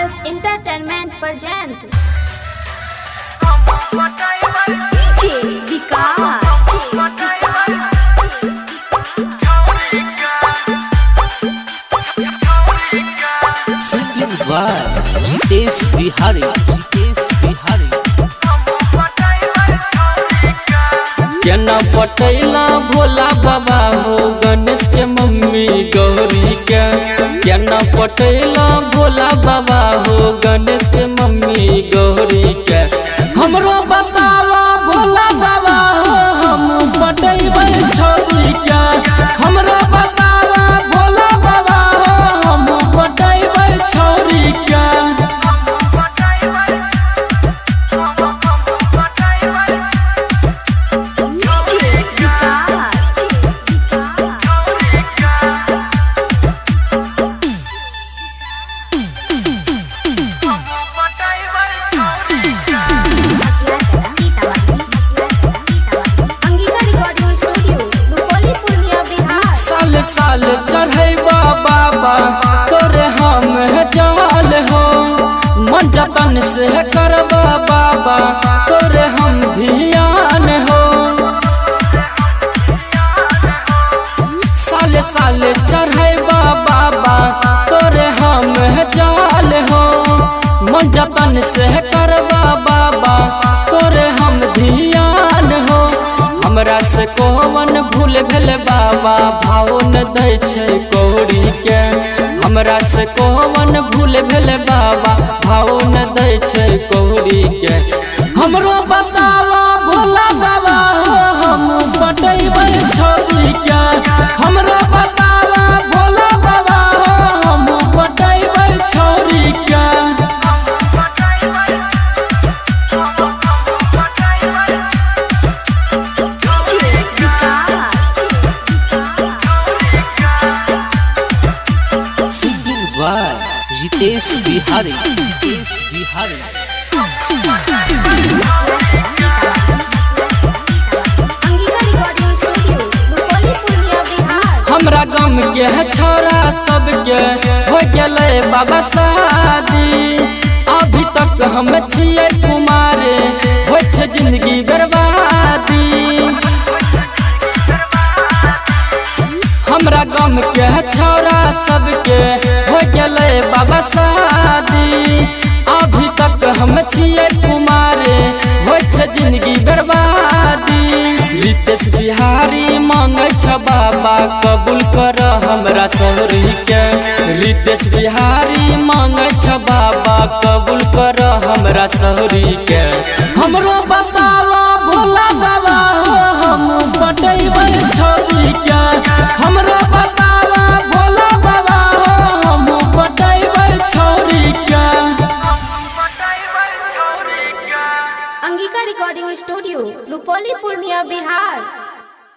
Finance Entertainment present DJ Vikas. Singing by Ritesh Bihari. केना पटैला भोला बाबा हो गणेश के मम्मी गौरी के। केना पटैला भोला बाबा हो गणेश के मम्मी गौरी के। हमरो बतावा भोला बाबा हो हम पटैबै छौरी के। हमरो बतावा भोला बाबा हो हम पटैबै छौरी के। साल चढ़ैबा बाबा तोरे हम जाल हो। मन जतन से करबा बाबा तोरे हम ध्यान हो। साल साल चढ़ैबा बाबा तोरे हम जाल हो। मन जतन से करबा बाबा तोरे हम ध्यान हो। हमरा से कोवन भूल भेल बाबा भाव न दै छै कौड़ी के। हमरा से कोवन भूल भेल बाबा भाव न दै छै कौड़ी के। हमरो बतावा भोला बाबा हो हम पटैबै छौरी के। हमरो बतावा भोला बाबा हो हम पटैबै छौरी के। Singing by Ritesh Bihari. हमरा गाँव के छोरा सबके हो गेलै बाबा शादी। अभी तक हम छियै कुमारे हो छै जिंदगी बर्बादी। हमरा गाँव के छोरा सबके हो गेलै बाबा शादी। अभी तक हम छियै कुमारे हो छै जिंदगी बर्बादी। रितेश बिहारी मांगे छ बाबा कबूल कर हमरा शौरी के। रितेश बिहारी मांगे छ बाबा कबूल कर हमरा शौरी के। हमरो बतावा भोला बाबा हो हम पटैबै छौरी के। हमरो बतावा भोला बाबा हो हम पटैबै छौरी के। Angika recording studio Rupauli Purnia Bihar.